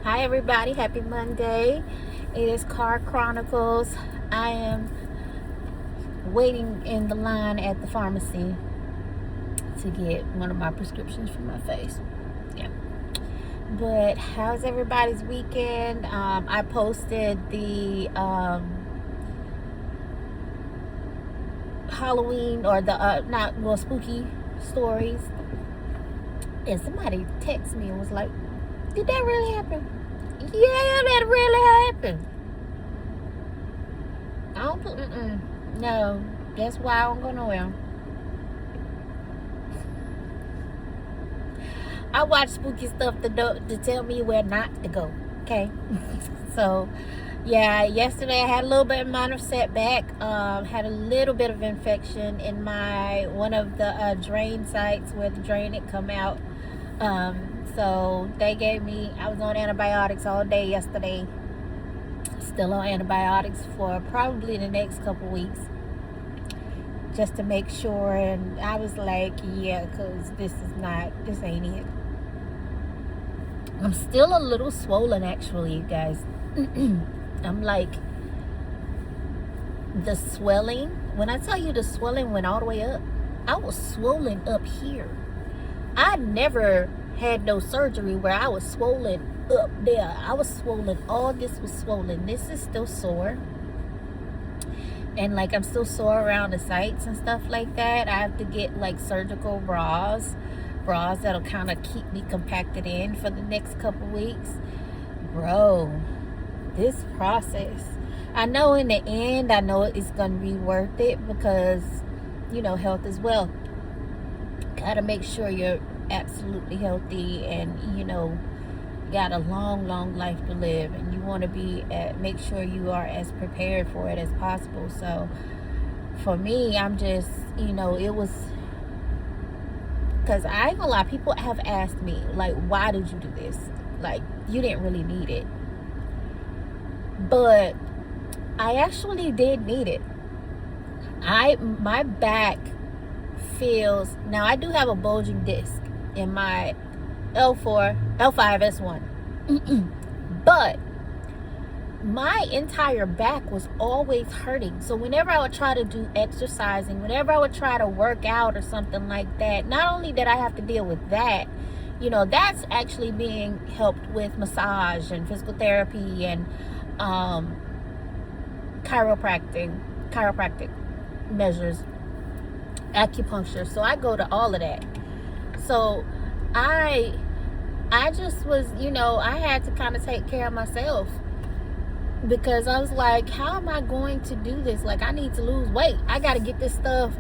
Hi everybody, happy Monday. It is Car Chronicles. I am waiting in the line at the pharmacy to get one of my prescriptions for my face. Yeah. But how's everybody's weekend? I posted the Halloween or the spooky stories, and somebody texted me and was like, did that really happen? Yeah, that really happened. I don't, no, that's why I don't go nowhere. I watch spooky stuff to tell me where not to go, okay? So, yeah, yesterday I had a little bit of minor setback. Had a little bit of infection in one of the drain sites where the drain had come out. So they I was on antibiotics all day yesterday. Still on antibiotics for probably the next couple weeks, just to make sure. And I was like, yeah, because this ain't it. I'm still a little swollen, actually, you guys. I'm like, the swelling, when I tell you the swelling went all the way up, I was swollen up here. I never had no surgery where I was swollen up there. I was swollen. All this was swollen. This is still sore. And like, I'm still sore around the sites and stuff like that. I have to get like surgical bras that'll kind of keep me compacted in for the next couple weeks. Bro, this process, I know in the end, I know it's going to be worth it because, health is wealth. Got to make sure you're absolutely healthy and, got a long life to live, and you want to make sure you are as prepared for it as possible. So for me, I'm just, it was, because I ain't gonna lie, people have asked me, like, why did you do this? Like, you didn't really need it. But I actually did need it. My back feels, now I do have a bulging disc in my L5S1. But my entire back was always hurting. So whenever I would try to do exercising, whenever I would try to work out or something like that, not only did I have to deal with that, that's actually being helped with massage and physical therapy and chiropractic measures, acupuncture. So I go to all of that. So I just was, I had to kind of take care of myself, because I was like, how am I going to do this? Like, I need to lose weight. I got to get this stuff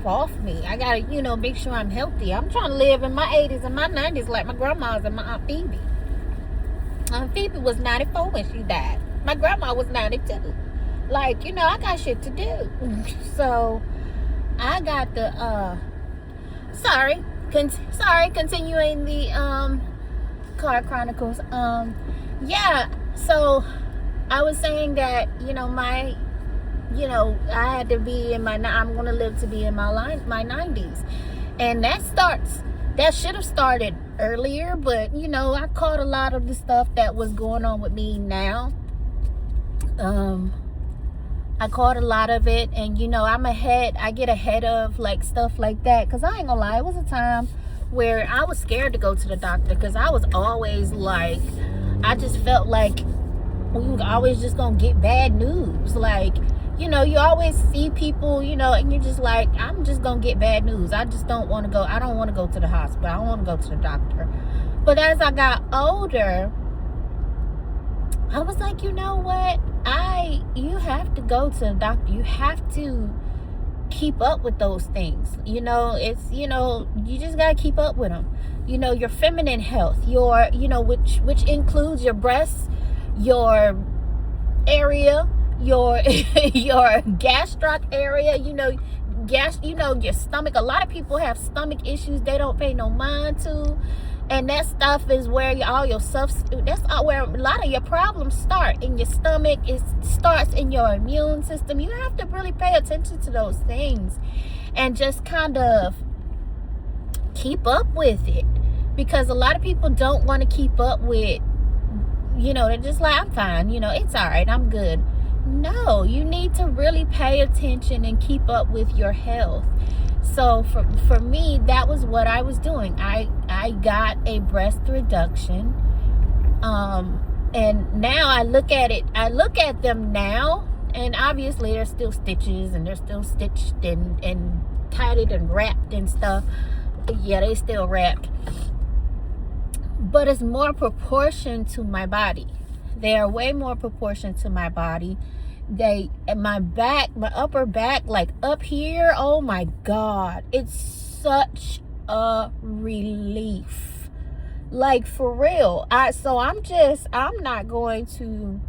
off me. I got to, make sure I'm healthy. I'm trying to live in my 80s and my 90s like my grandma's and my Aunt Phoebe. Aunt Phoebe was 94 when she died. My grandma was 92. Like, I got shit to do. So I got the, continuing the Car Chronicles. Yeah, so I was saying that, I had to be I'm going to live to be in my 90s. And that should have started earlier, but, I caught a lot of the stuff that was going on with me now. I caught a lot of it, and, I get ahead of, like, stuff like that, because I ain't gonna lie, it was a time where I was scared to go to the doctor, because I was always, like, I just felt like we were always just gonna get bad news. Like, you always see people, and you're just like, I'm just gonna get bad news. I just don't want to go. I don't want to go to the hospital. I don't want to go to the doctor. But as I got older, I was like, you know what? You have to go to the doctor. You have to keep up with those things. It's, you just got to keep up with them. Your feminine health, your, which includes your breasts, your area, your your gastric area, your stomach. A lot of people have stomach issues they don't pay no mind to. And that stuff is where that's where a lot of your problems start, in your stomach. It starts in your immune system. You have to really pay attention to those things and just kind of keep up with it, because a lot of people don't want to keep up with they're just like, I'm fine, it's all right, I'm good. No, you need to really pay attention and keep up with your health. So for me, that was what I was doing. I got a breast reduction. And now I look at them now, and obviously there's still stitches, and they're still stitched and tied and wrapped and stuff. Yeah, they still wrapped. But it's more proportion to my body. They are way more proportion to my body. My upper back, like up here, oh my God, it's such a relief. Like, for real. I'm not going to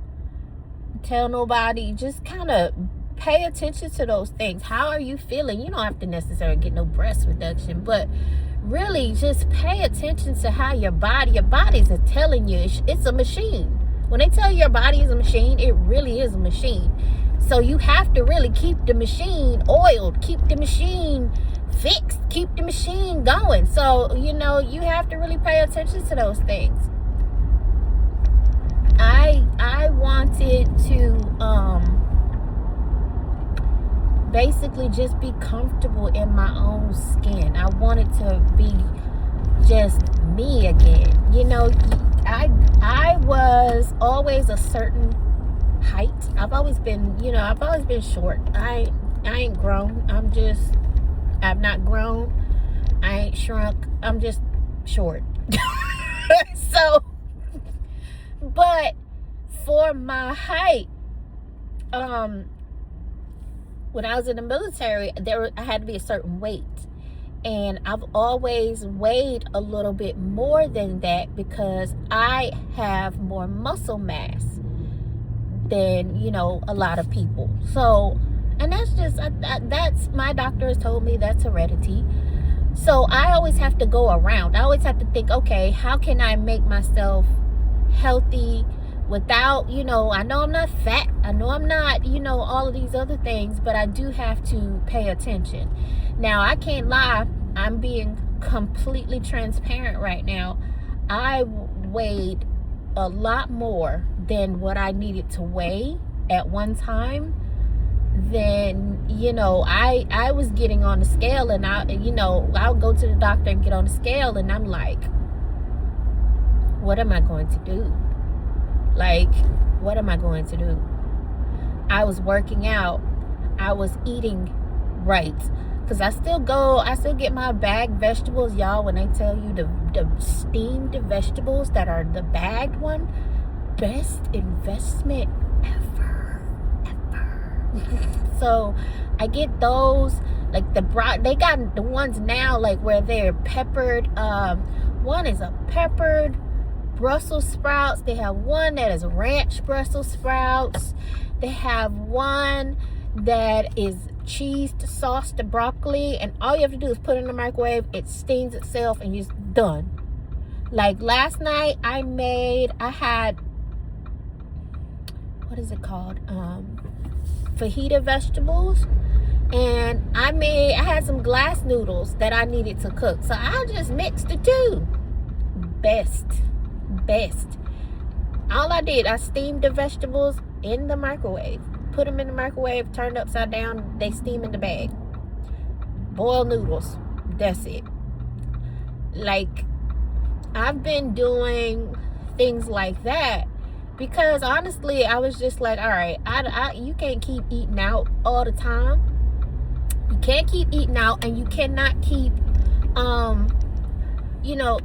tell nobody. Just kind of pay attention to those things. How are you feeling? You don't have to necessarily get no breast reduction, but really just pay attention to how your body's telling you. It's a machine. When they tell you your body is a machine, it really is a machine. So you have to really keep the machine oiled, keep the machine fixed, keep the machine going. So, you have to really pay attention to those things. I wanted to basically just be comfortable in my own skin. I wanted to be just me again. I was always a certain height. I've always been short. I ain't grown. I've not grown. I ain't shrunk. I'm just short. So, but for my height, when I was in the military, I had to be a certain weight. And I've always weighed a little bit more than that because I have more muscle mass than, a lot of people. So, and that's my doctor has told me that's heredity. So I always have to go around. I always have to think, okay, how can I make myself healthy without, I know I'm not fat. I know I'm not, all of these other things, but I do have to pay attention. Now, I can't lie. I'm being completely transparent right now. I weighed a lot more than what I needed to weigh at one time. Then, I was getting on the scale, and I'll go to the doctor and get on the scale, and I'm like, what am I going to do? Like, what am I going to do? I was working out. I was eating right. Because I still get my bagged vegetables, y'all. When they tell you the steamed vegetables that are the bagged one, best investment ever. So I get those, like they got the ones now, like where they're peppered. One is a peppered Brussels sprouts. They have one that is ranch Brussels sprouts. They have one that is cheesed sauced broccoli, and all you have to do is put it in the microwave. It steams itself and you're done. Like last night I had, what is it called, fajita vegetables, and I had some glass noodles that I needed to cook, so I just mixed the two. Best. All I did, I steamed the vegetables in the microwave, put them in the microwave, turned upside down, they steam in the bag. Boiled noodles, that's it. Like, I've been doing things like that because honestly, I was just like, all right, you can't keep eating out all the time. You can't keep eating out, and you cannot keep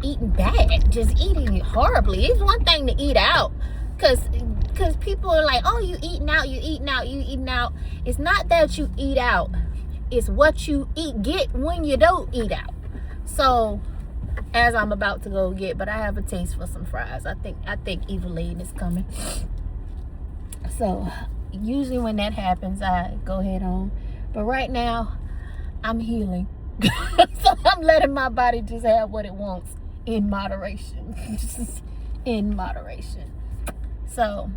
eating bad, just eating horribly. It's one thing to eat out, because people are like, oh, you eating out. It's not that you eat out, it's what you get when you don't eat out. So, as I'm about to go get, but I have a taste for some fries. I think Eveline is coming. So, usually when that happens, I go head on. But right now, I'm healing. So I'm letting my body just have what it wants in moderation. In moderation. So,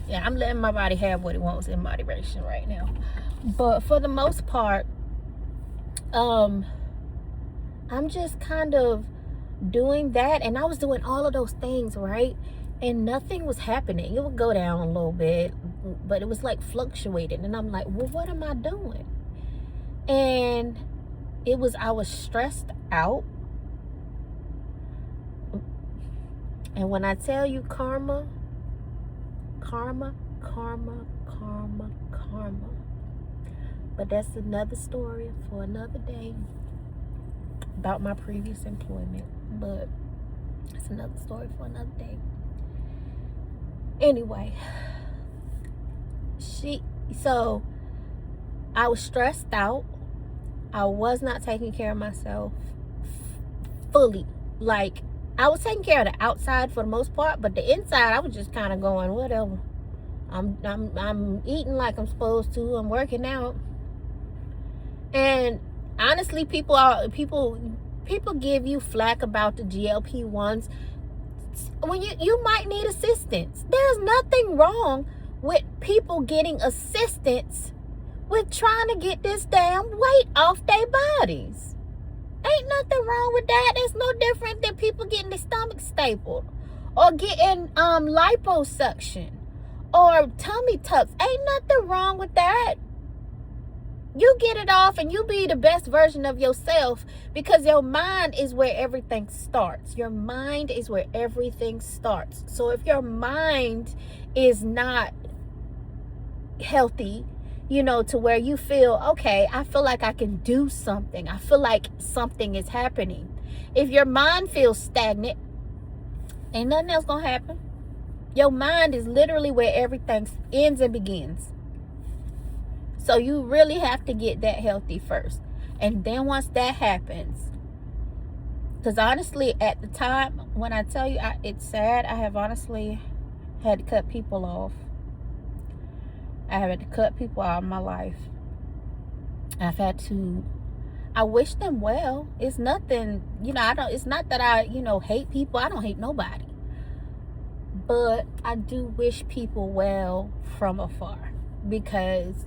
yeah, I'm letting my body have what it wants in moderation right now. But for the most part, I'm just kind of doing that. And I was doing all of those things, right? and nothing was happening. It would go down a little bit, but it was like fluctuating. And I'm like, well, what am I doing? And I was stressed out. And when I tell you karma, but that's another story for another day about my previous employment. But it's another story for another day. Anyway, so I was stressed out. I was not taking care of myself fully. Like, I was taking care of the outside for the most part, but the inside I was just kind of going, whatever. I'm eating like I'm supposed to. I'm working out. And honestly, people give you flack about the GLP-1s when you might need assistance. There's nothing wrong with people getting assistance with trying to get this damn weight off their bodies. Ain't nothing wrong with that. It's no different than people getting their stomach stapled or getting liposuction or tummy tucks. Ain't nothing wrong with that. You get it off and you be the best version of yourself, because your mind is where everything starts. Your mind is where everything starts. So if your mind is not healthy, to where you feel, okay, I feel like I can do something. I feel like something is happening. If your mind feels stagnant, ain't nothing else gonna happen. Your mind is literally where everything ends and begins. So you really have to get that healthy first. And then once that happens, because honestly, at the time, when I tell you, it's sad, I have honestly had to cut people off. I have had to cut people out of my life. I wish them well. It's nothing, it's not that I, hate people. I don't hate nobody. But I do wish people well from afar, because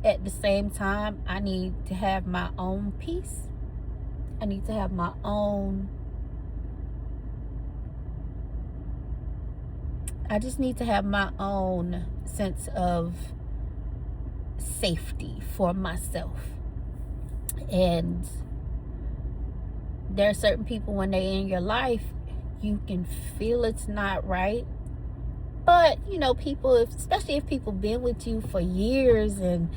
at the same time, I need to have my own peace. I need to have my own. I just need to have my own sense of safety for myself. And there are certain people, when they're in your life, you can feel it's not right. But, people, especially if people been with you for years and,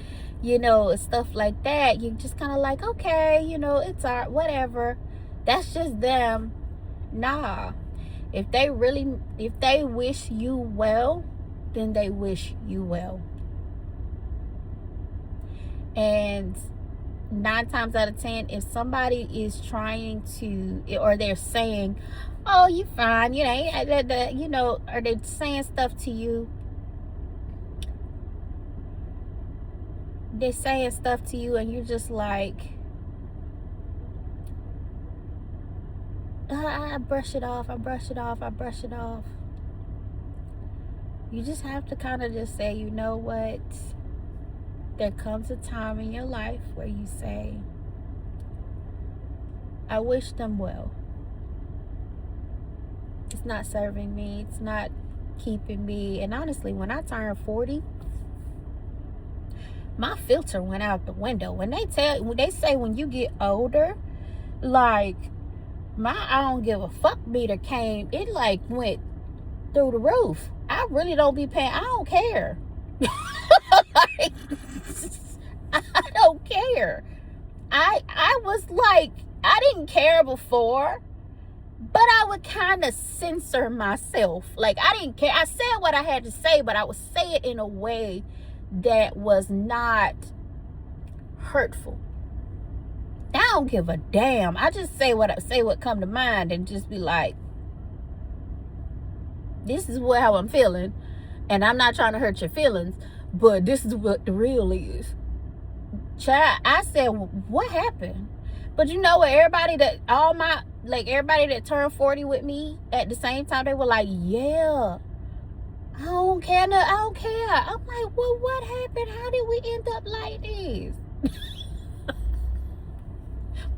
stuff like that, you just kind of like, okay, it's art, whatever. That's just them. Nah. If they wish you well, then they wish you well. And 9 times out of 10, if somebody is trying to, or they're saying, oh, you fine, or they're saying stuff to you, and you're just like, I brush it off. You just have to kind of just say, you know what? There comes a time in your life where you say, I wish them well. It's not serving me. It's not keeping me. And honestly, when I turned 40, my filter went out the window. When they say when you get older, like, my I don't give a fuck meter came. It like went through the roof. I really don't be paying. I don't care. Like, I don't care. I was like, I didn't care before, but I would kind of censor myself. Like, I didn't care. I said what I had to say, but I would say it in a way that was not hurtful. I don't give a damn. I just say what come to mind, and just be like, this is how I'm feeling, and I'm not trying to hurt your feelings, but this is what the real is. Child, I said, what happened? But you know what? Everybody that turned 40 with me at the same time, they were like, yeah, I don't care. I'm like, well, what happened? How did we end up like this?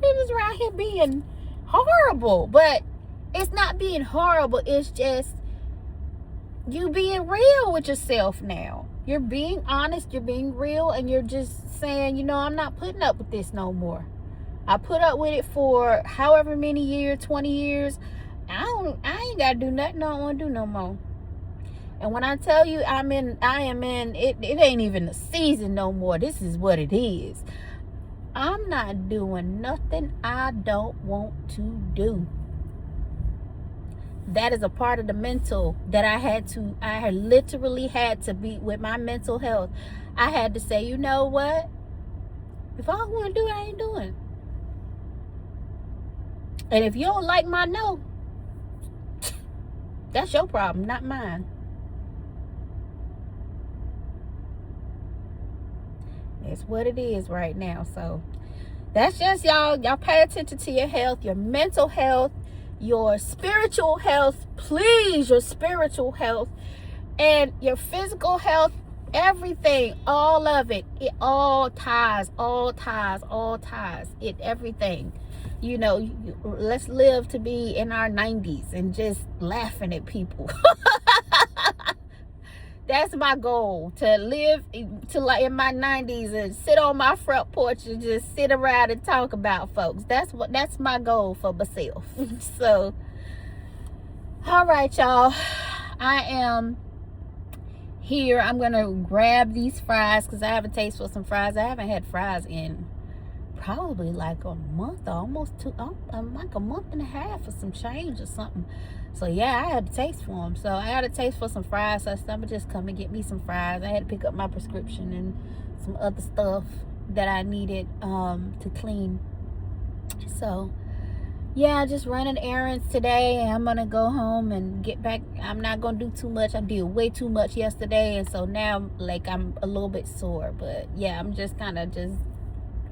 We're just around here being horrible. But it's not being horrible. It's just, You being real with yourself now. You're being honest, you're being real, and you're just saying, you know, I'm not putting up with this no more. I put up with it for however many years, 20 years. I ain't gotta do nothing I don't want to do no more. And when I tell you I am in it ain't even the season no more. This is what it is. I'm not doing nothing I don't want to do. That is a part of the mental that I literally had to be with my mental health. I had to say, you know what? If I don't want to do it, I ain't doing it. And if you don't like my no, that's your problem, not mine. It's what it is right now. So that's just y'all pay attention to your health, your mental health, your spiritual health, please, your spiritual health, and your physical health, everything, all of it. It all ties, it everything. You know, let's live to be in our 90s and just laughing at people. That's my goal, to live to like in my 90s and sit on my front porch and just sit around and talk about folks. That's my goal for myself. So, all right, y'all. I am here. I'm gonna grab these fries because I have a taste for some fries. I haven't had fries in probably like a month, or almost like a month and a half or some change or something. So yeah, I had a taste for them. So I had a taste for some fries. So I'm gonna just come and get me some fries. I had to pick up my prescription and some other stuff that I needed to clean. So yeah, just running errands today. I'm gonna go home and get back. I'm not gonna do too much. I did way too much yesterday, and so now like I'm a little bit sore. But yeah, I'm just kind of just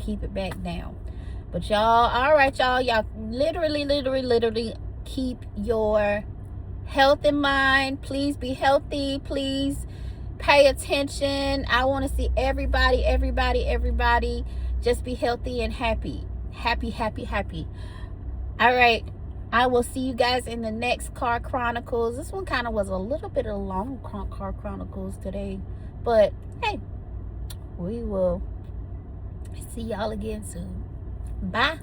keep it back down. But y'all, all right, y'all literally keep your health in mind. Please be healthy. Please pay attention. I want to see everybody just be healthy and happy. All right, I will see you guys in the next Car Chronicles. This one kind of was a little bit of a long Car Chronicles today, but hey, we will see y'all again soon. Bye.